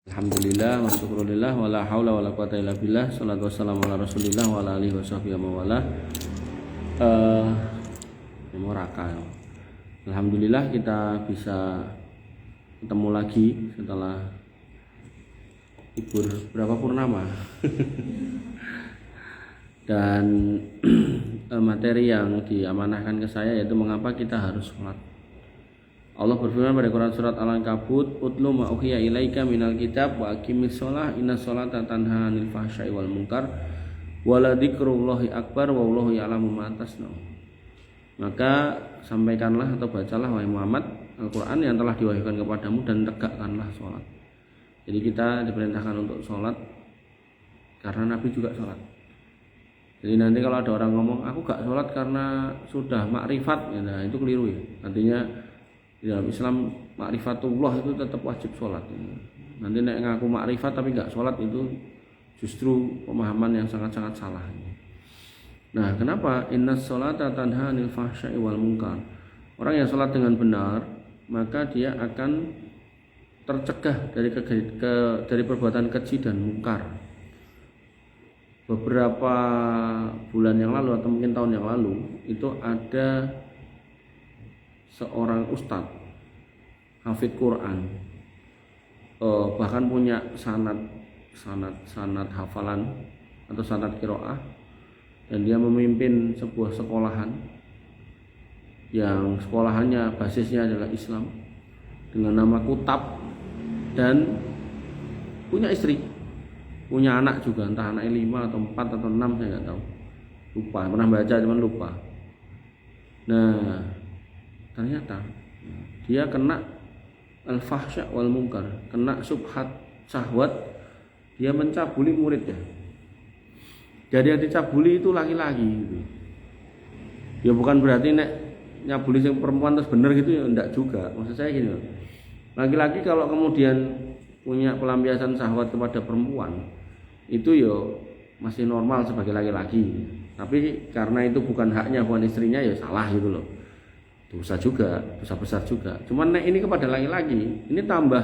Alhamdulillah wa syukrulillah wa la haula wa la quwata illa billah. Shalatu wassalamu ala Rasulillah wa ala alihi washabbihi wa wala. Alhamdulillah kita bisa ketemu lagi setelah libur berapa purnama. Dan materi yang diamanahkan ke saya yaitu mengapa kita harus sholat. Allah berfirman pada Quran surat Al-Ankabut, "Utlu ma uhiya ilaika minal kitab wa aqimis shalah innas sholata tanha 'anil fahsya'i wal munkar wa la dzikrullahi akbar wallahu ya'lamu ma tasna'un." Maka sampaikanlah atau bacalah wahai Muhammad Al-Qur'an yang telah diwahyukan kepadamu dan tegakkanlah sholat. Jadi kita diperintahkan untuk sholat karena Nabi juga sholat. Jadi nanti kalau ada orang ngomong aku gak sholat karena sudah makrifat, nah itu keliru ya. Artinya di dalam Islam makrifatullah itu tetap wajib sholat. Nanti nek ngaku makrifat tapi nggak sholat itu justru pemahaman yang sangat-sangat salah. Nah, kenapa innas sholata tanha 'anil fahsya'i wal munkar? Orang yang sholat dengan benar maka dia akan tercegah dari perbuatan keji dan mungkar. Beberapa bulan yang lalu atau mungkin tahun yang lalu itu ada seorang ustadz hafidz Quran, bahkan punya sanad hafalan atau sanad qiraah, dan dia memimpin sebuah sekolahan yang sekolahannya basisnya adalah Islam dengan nama Kutab, dan punya istri, punya anak juga, entah anaknya 5 atau 4 atau 6 saya nggak tahu, lupa, pernah baca cuman lupa. Nah, ternyata dia kena al-fahsya wal munkar, kena subhat syahwat, dia mencabuli muridnya. Jadi yang dicabuli itu laki-laki gitu. Ya bukan berarti nek nyabuli yang perempuan terus bener gitu ya, enggak juga. Maksud saya gini, laki-laki kalau kemudian punya pelampiasan syahwat kepada perempuan itu ya masih normal sebagai laki-laki. Tapi karena itu bukan haknya, bukan istrinya, ya salah gitu loh. Dosa juga, dosa besar juga. Cuman ini kepada laki-laki, ini tambah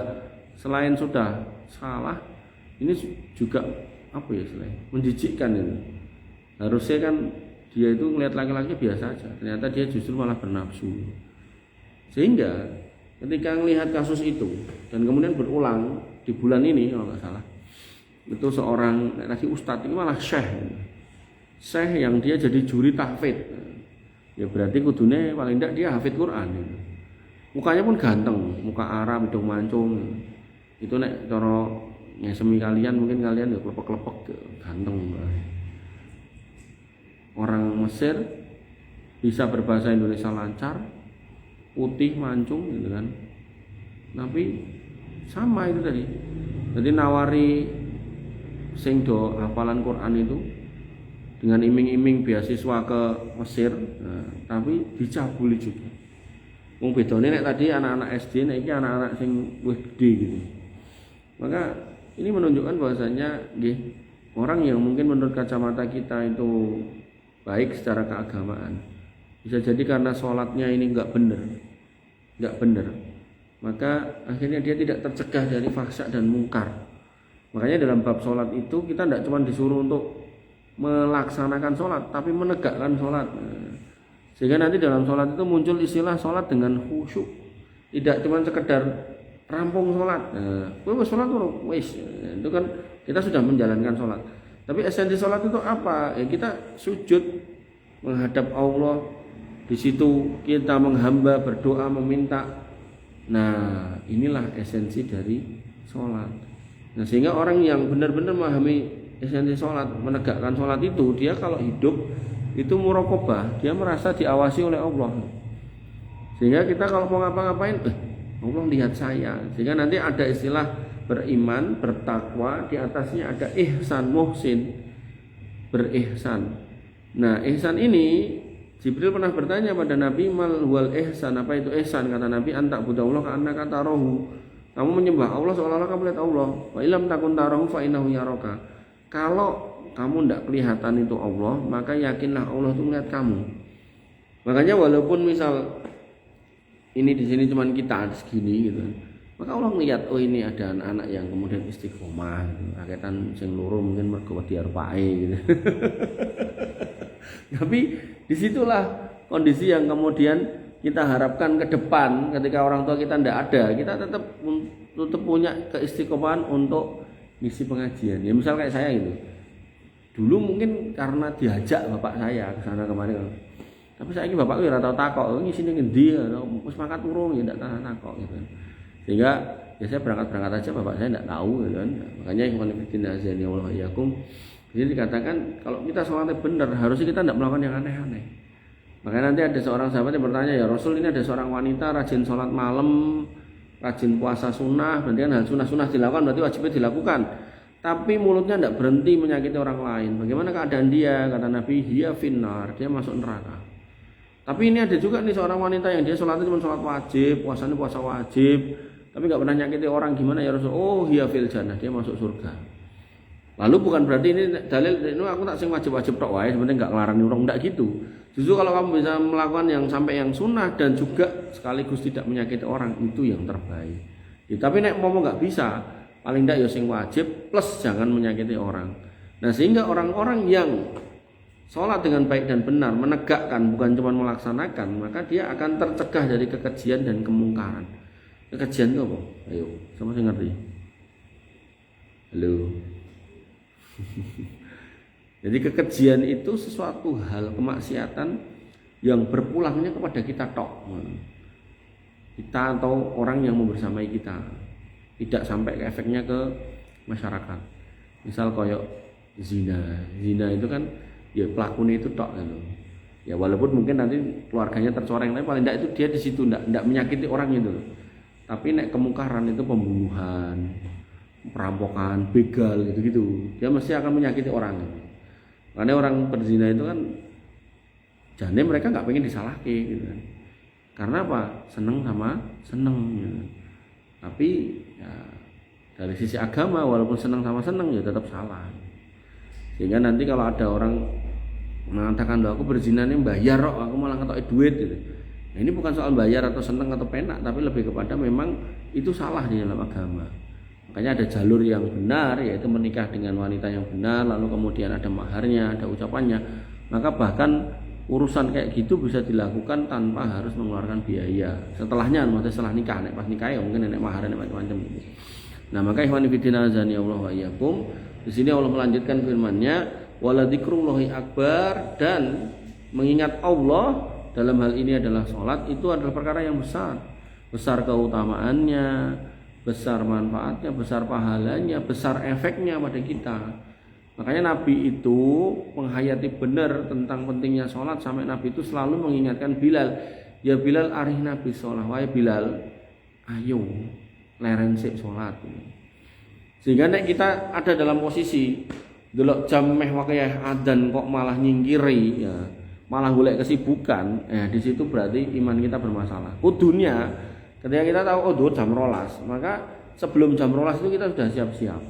selain sudah salah, ini juga apa ya selain menjijikkan ini. Harusnya kan dia itu ngelihat laki-laki biasa aja, ternyata dia justru malah bernafsu. Sehingga ketika melihat kasus itu dan kemudian berulang di bulan ini kalau nggak salah, itu seorang lagi ustadz ini malah syekh yang dia jadi juri tahfidz. Ya berarti kudune paling tidak dia hafidz Quran. Mukanya pun ganteng, muka Arab, hidung mancung. Itu nek cara ngesemi kalian mungkin kalian ya klepek-klepek ganteng. Orang Mesir bisa berbahasa Indonesia lancar, putih mancung gitu kan. Tapi sama itu tadi. Jadi nawari sing do hafalan Quran itu dengan iming-iming beasiswa ke Mesir, nah, tapi dicabuli juga. Wong bedone nek tadi anak-anak SD, nek iki anak-anak sing wis gede gitu. Maka ini menunjukkan bahwasanya nggih, orang yang mungkin menurut kacamata kita itu baik secara keagamaan, bisa jadi karena sholatnya ini enggak benar, maka akhirnya dia tidak tercegah dari fahsya dan mungkar. Makanya dalam bab sholat itu kita tidak cuma disuruh untuk melaksanakan sholat, tapi menegakkan sholat. Sehingga nanti dalam sholat itu muncul istilah sholat dengan khusyuk, tidak cuma sekedar rampung sholat. Sholat itu kan kita sudah menjalankan sholat. Tapi esensi sholat itu apa? Ya kita sujud menghadap Allah, di situ kita menghamba, berdoa, meminta. Nah, inilah esensi dari sholat. Nah, sehingga orang yang benar-benar memahami esensi sholat, menegakkan sholat itu, dia kalau hidup itu muraqabah, dia merasa diawasi oleh Allah. Sehingga kita kalau mau ngapa-ngapain, Allah lihat saya. Sehingga nanti ada istilah beriman, bertakwa, di atasnya ada ihsan, muhsin, berihsan. Nah, ihsan ini Jibril pernah bertanya pada Nabi, mal wal ihsan, apa itu ihsan? Kata Nabi, antak budallah ka'annaka tarahu. Kamu menyembah Allah seolah-olah kamu lihat Allah. Wa ilam takun tarahu fa innahu yaraka. Kalau kamu tidak kelihatan itu Allah, maka yakinlah Allah itu melihat kamu. Makanya walaupun misal ini di sini cuma kita segini gitu, Maka Allah ngelihat, oh ini ada anak-anak yang kemudian istiqomah, rakyatan sing loro mungkin mergo wedi arep gitu. Tapi disitulah kondisi yang kemudian kita harapkan ke depan ketika orang tua kita tidak ada, kita tetap punya keistiqomahan untuk misi pengajian. Ya misal kayak saya gitu. Dulu mungkin karena diajak bapak saya ke sana kemari. Tapi saya ini bapakku ora tau takok, ngisine ngendi, wis mangkat urung ya ndak takok gitu. Sehingga ya saya berangkat aja, bapak saya tidak tahu gitu kan. Makanya ikhwan fillah azani Allah yakum. Jadi dikatakan kalau kita sholatnya benar, harusnya kita tidak melakukan yang aneh-aneh. Makanya nanti ada seorang sahabat yang bertanya, ya Rasul, ini ada seorang wanita rajin sholat malam, rajin puasa sunnah, berarti kan hal sunnah dilakukan, berarti wajibnya dilakukan. Tapi mulutnya tidak berhenti menyakiti orang lain. Bagaimana keadaan dia? Kata Nabi, hiya finnar, dia masuk neraka. Tapi ini ada juga nih seorang wanita yang dia sholatnya cuma sholat wajib, puasanya puasa wajib, tapi nggak pernah nyakiti orang. Gimana ya Rasul? Oh hiya fil jannah, dia masuk surga. Lalu bukan berarti ini dalil ini aku tak sing wajib-wajib tok wae, sebenarnya nggak ngelarang orang, enggak gitu. Justru kalau kamu bisa melakukan yang sampai yang sunnah dan juga sekaligus tidak menyakiti orang, itu yang terbaik. Ya, tapi nek mau nggak bisa, paling tidak ya sing wajib plus jangan menyakiti orang. Nah sehingga orang-orang yang sholat dengan baik dan benar, menegakkan bukan cuma melaksanakan, maka dia akan tercegah dari kekejian dan kemungkaran. Kekejian itu apa? Ayo, sama saya ngerti. Halo. Jadi kekejian itu sesuatu hal kemaksiatan yang berpulangnya kepada kita tok. Kita atau orang yang membersamai kita. Tidak sampai ke efeknya ke masyarakat. Misal koyok zina itu kan ya pelakunya itu tok gitu. Ya walaupun mungkin nanti keluarganya tercoreng, tapi paling tidak itu dia di situ tidak menyakiti orang itu. Tapi nek kemungkaran itu pembunuhan, perampokan, begal gitu-gitu, dia mesti akan menyakiti orang. Karena orang berzina itu kan jane mereka nggak pengen disalahke gitu kan. Karena apa? Seneng sama seneng gitu. Tapi ya dari sisi agama walaupun seneng sama seneng ya tetap salah. Sehingga nanti kalau ada orang mengatakan bahwa aku berzina ini bayar kok, aku malah ngetoki duit gitu. Nah, ini bukan soal bayar atau seneng atau penak, tapi lebih kepada memang itu salah di dalam agama. Makanya ada jalur yang benar, yaitu menikah dengan wanita yang benar, lalu kemudian ada maharnya, ada ucapannya. Maka bahkan urusan kayak gitu bisa dilakukan tanpa harus mengeluarkan biaya. Setelahnya, maksudnya setelah nikah, nek pas nikah ya mungkin nek maharnya macam-macam gitu. Nah, maka ikhwan fillah azani Allah wa iyyakum. Di sini Allah melanjutkan firman-Nya, wala dzikrullahi akbar, dan mengingat Allah dalam hal ini adalah sholat, itu adalah perkara yang besar. Besar keutamaannya, besar manfaatnya, besar pahalanya, besar efeknya pada kita. Makanya Nabi itu menghayati benar tentang pentingnya sholat, sampai Nabi itu selalu mengingatkan Bilal, ya Bilal arih Nabi sholat, wahai Bilal, ayo leren sik sholat. Sehingga nek kita ada dalam posisi delok jam meh wae adzan kok malah nyingkiri ya, malah golek kesibukan, di situ berarti iman kita bermasalah. Kudunya ketika kita tahu oh jam 12, maka sebelum jam 12 itu kita sudah siap-siap.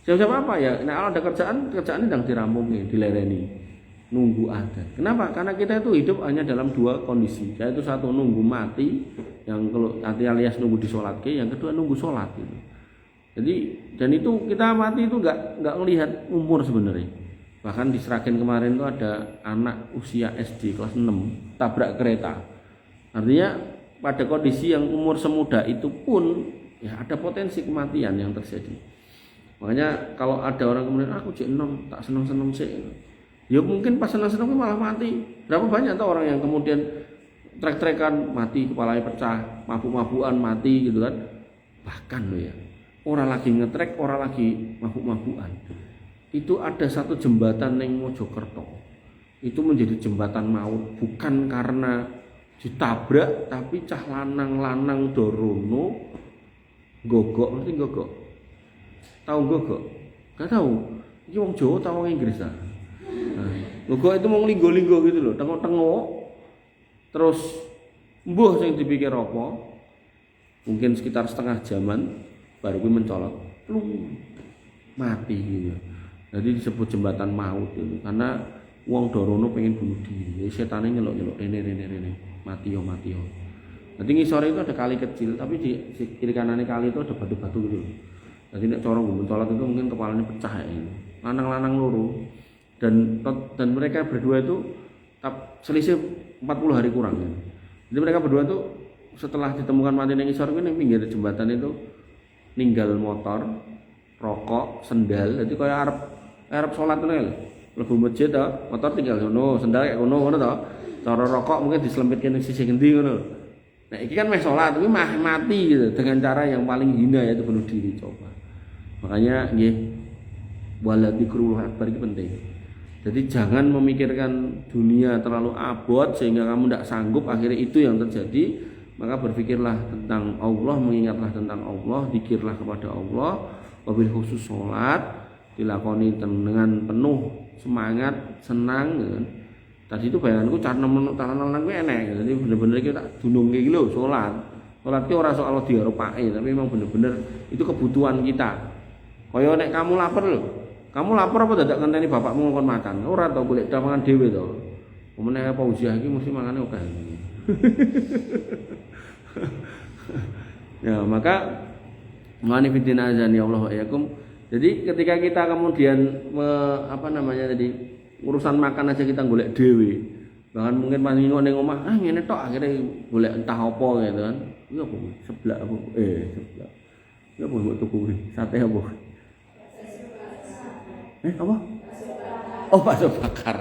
Siap-siap apa ya? Nah, kalau ada kerjaan sedang dirampungin, dilereni, nunggu adzan. Kenapa? Karena kita itu hidup hanya dalam dua kondisi, yaitu satu nunggu mati, yang kalau alias nunggu disolatke, yang kedua nunggu sholat gitu. Jadi dan itu kita mati itu nggak melihat umur sebenarnya. Bahkan di Sragen kemarin itu ada anak usia SD kelas 6 tabrak kereta. Artinya pada kondisi yang umur semuda itu pun ya ada potensi kematian yang terjadi. Makanya kalau ada orang kemudian aku cek enom tak seneng sih, ya mungkin pas seneng malah mati. Berapa banyak tuh orang yang kemudian trek-trekan mati, kepalanya pecah, mabuk-mabukan mati gitu kan. Bahkan loh ya, orang lagi ngetrek, orang lagi mabuk-mabukan. Itu ada satu jembatan yang Mojokerto. Itu menjadi jembatan maut bukan karena ditabrak, tapi cah lanang-lanang dorono gogok, ngerti gogok? Tahu gogok? Gak tahu. Ini wong Jawa tahu wong Inggris ah. Nah, gogok itu mau linggo-linggo gitu loh, tengok-tengok. Terus mbuh sing dipikir apa? Mungkin sekitar setengah jaman baru gue mencolok, plung, mati gitu. Jadi disebut jembatan maut gitu. Karena wong dorono pengen bunuh diri. Setane nyelok-nyelok rene. Mati yo. Jadi ngisore itu ada kali kecil, tapi di kiri kanannya kali itu ada batu-batu gitu. Jadi nek cara ngomong sholat itu mungkin kepalanya pecah ya. Lanang-lanang loro dan mereka berdua itu selisih 40 hari kurang ya. Jadi mereka berdua itu setelah ditemukan mati ning ngisor kuwi ning pinggir jembatan itu ninggal motor, rokok, sendal. Jadi kaya arep salat ngono lho. Mlebu masjid to, motor tinggal ngono, sendal kayak ngono to. Cara rokok mungkin diselemitke ning sisi ngendi ngono. Nah, iki kan meh salat, kuwi mati gitu dengan cara yang paling hina yaitu bunuh diri coba. Makanya nggih wala dzikrullah akbar itu penting. Jadi jangan memikirkan dunia terlalu abot sehingga kamu tidak sanggup, akhirnya itu yang terjadi. Maka berpikirlah tentang Allah, mengingatlah tentang Allah, zikirlah kepada Allah, wabil khusus sholat dilakoni dengan penuh semangat, senang gitu. Tadi itu bayanganku cara nemen kuwi enek. Jadi bener-bener iki tak dunungke iki lho salat. Salat ki ora soal diarepake, tapi memang bener-bener itu kebutuhan kita. Kaya nek kamu lapar lho. Kamu lapar apa dadak ngenteni bapakmu ngkon makan? Ora to golek mangan dhewe to. Meneh apa ujiah iki mesti mangane akeh. Ya, maka manifidina azani Allah wa yakum. Jadi ketika kita kemudian tadi urusan makan aja kita golek dhewe. Bahkan mungkin pas ngingok ning omah, ngene tok akhirnya golek entah apa gitu kan. Iya apa? Seblak apa? Seblak. Ya apa mbok tuku sate apa? Apa? Oh, bakso bakar.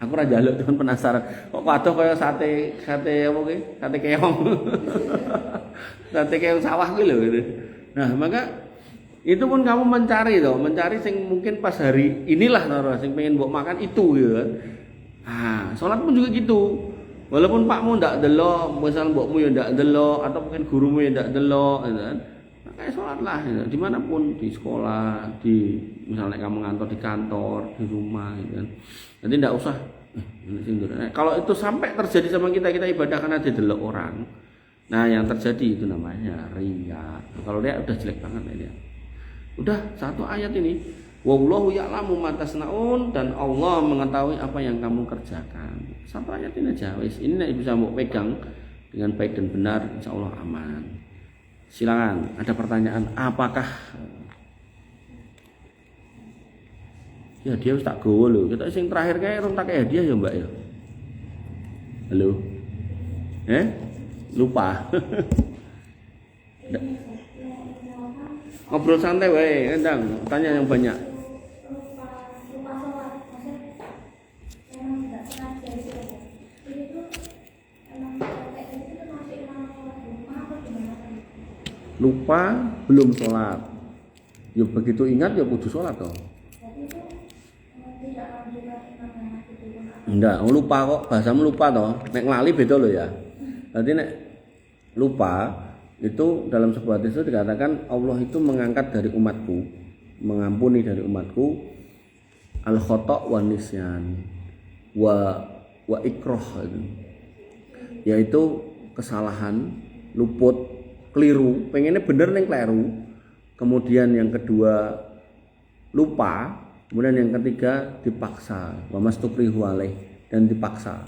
Aku ora njaluk cuman penasaran. Kok waduh kaya sate apa ki? Sate keong. Sate keong sawah kuwi lho gitu. Nah, maka itu pun kamu mencari sing mungkin pas hari inilah sing pengen mbok makan itu gitu kan. Ah, salat pun juga gitu. Walaupun pakmu ndak delok, misal mbokmu ya ndak delok atau mungkin gurumu ya ndak delok gitu kan. Kayak sholat lah gitu. Dimanapun, di sekolah, di misalnya kamu ngantor di kantor, di rumah gitu kan. Nanti tidak usah kalau itu sampai terjadi sama kita ibadah karena didelok orang. Nah, yang terjadi itu namanya riya. Kalau dia udah jelek banget ya. Udah satu ayat ini, wallahu ya'lamu ma tasnaun, dan Allah mengetahui apa yang kamu kerjakan. Satu ayat ini aja wis. Ini nek bisa mau pegang dengan baik dan benar, insyaallah aman. Silakan, ada pertanyaan apakah ya dia wis tak gowo lho. Kita sing terakhir kae rong tak hadiah ya, Mbak ya. Halo. Lupa. Ngobrol santai wae, endang, tanya yang banyak. Lupa belum sholat. Ya begitu ingat ya kudu sholat toh. Enggak, lupa kok, bahasamu lupa toh. Nek nglali beda loh ya. Nanti nek lupa itu dalam sebuah hadis itu dikatakan Allah itu mengangkat dari umatku, mengampuni dari umatku al khata' wa nisyan wa ikrah, yaitu kesalahan, luput, keliru, pengennya bener neng keliru, kemudian yang kedua lupa, kemudian yang ketiga dipaksa, wa mastukrihu alaih, dan dipaksa.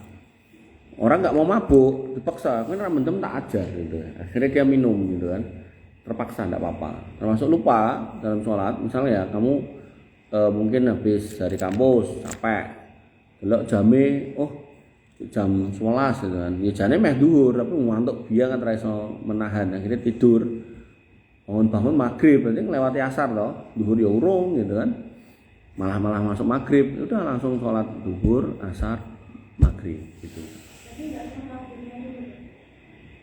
Orang nggak mau mabuk, dipaksa, kan ramentem tak ajar gitu. Akhirnya dia minum gitu kan, terpaksa nggak apa-apa. Termasuk lupa dalam sholat, misalnya ya kamu mungkin habis dari kampus capek, delok jame, jam 11 gitu kan, ya jane meh dhuwur tapi ngantuk biar kan ra iso menahan, akhirnya tidur. Bangun maghrib, berarti ngelewati asar toh, dhuwur ya urung gitu kan. Malah masuk maghrib, udah langsung sholat dhuwur, asar, maghrib gitu.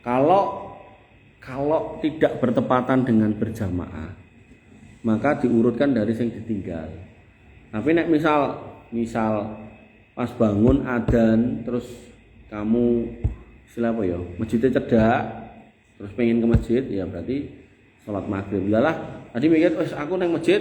Kalau tidak bertepatan dengan berjamaah, maka diurutkan dari yang ditinggal. Tapi nek misal pas bangun adzan terus kamu apa ya, masjidnya cedak, terus pengen ke masjid, ya berarti sholat maghrib. Lah tadi mikir wis aku nang masjid,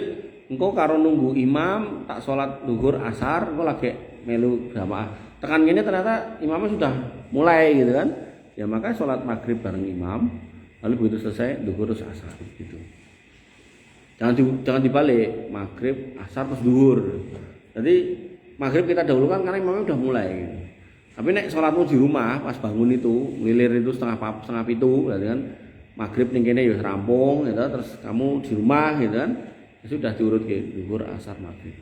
engko karo nunggu imam tak sholat zuhur asar, engko lagi melu jamaah. Tekan gini ternyata imamnya sudah mulai gitu kan. Ya maka sholat maghrib bareng imam, lalu begitu selesai zuhur terus asar gitu. Jangan dibalik, maghrib asar terus zuhur. Jadi maghrib kita dahulukan karena imamnya sudah mulai gitu. Tapi nek sholatmu di rumah pas bangun itu ngilir itu setengah pitu, berarti kan maghrib ning kene ya rampung gitu, terus kamu di rumah gitu kan, ya sudah diurut ke zuhur, asar, maghrib.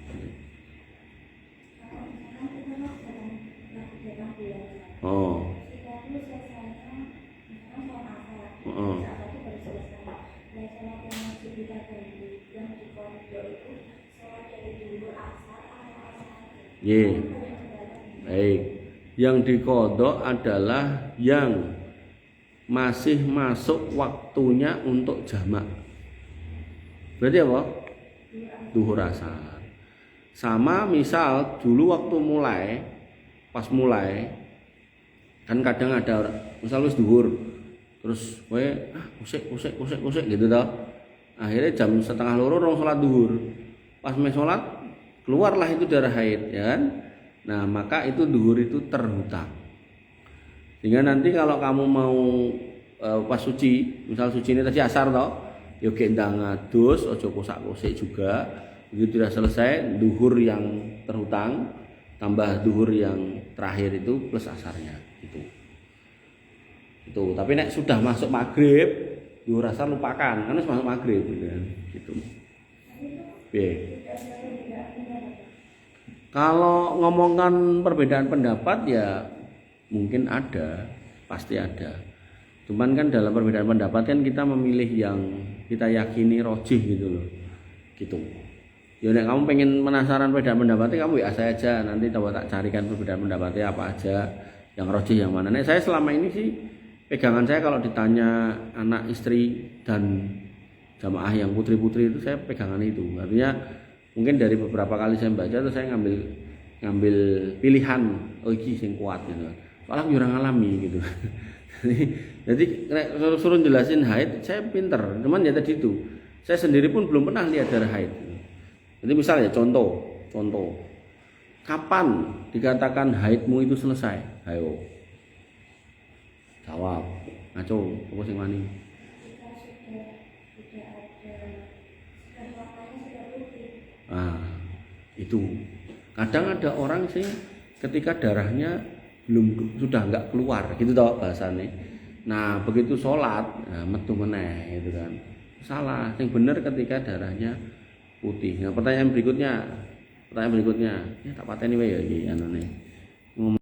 Oh. Oh. Ye. Baik. Yang dikodok adalah yang masih masuk waktunya untuk jamak. Berarti apa? Duhur asar. Sama misal dulu waktu pas mulai kan kadang ada misal wis duhur terus kowe kusik gitu toh. Akhirnya jam 1:30 orang sholat duhur. Pas mau sholat keluarlah itu darah haid, ya kan? Nah, maka itu duhur itu terhutang. Sehingga nanti kalau kamu mau pas suci, misal suci ini tadi asar toh, yo gendang ngadus, ojo kosak-kosik juga. Begitu sudah selesai, duhur yang terhutang tambah duhur yang terakhir itu plus asarnya gitu. Itu. Tapi nek sudah masuk maghrib, duhur asar lupakan, karena sudah masuk maghrib gitu. Oke. Kalau ngomongkan perbedaan pendapat ya mungkin ada, pasti ada. Cuman kan dalam perbedaan pendapat kan kita memilih yang kita yakini rojih gitu loh. Gitu. Ya nek kamu pengen penasaran perbedaan pendapatnya kamu ya saya aja, nanti coba tak carikan perbedaan pendapatnya apa aja, yang rojih yang mana. Nek saya selama ini sih pegangan saya kalau ditanya anak istri dan jamaah yang putri-putri itu saya pegangan itu. Artinya mungkin dari beberapa kali saya baca tuh saya ngambil pilihan iki sing kuat gitu. Soalnya aku orang alami gitu. Jadi suruh jelasin haid saya pinter, cuman ya tadi itu saya sendiri pun belum pernah lihat darah haid. Jadi misalnya contoh, kapan dikatakan haidmu itu selesai? Ayo, jawab, ngaco, apa sing wani? Ah, itu kadang ada orang sih ketika darahnya sudah enggak keluar gitu toh bahasanya. Nah begitu sholat metu meneh gitu kan, salah. Yang benar ketika darahnya putih. Nah pertanyaan berikutnya ya tak pateni wae ya iki anane.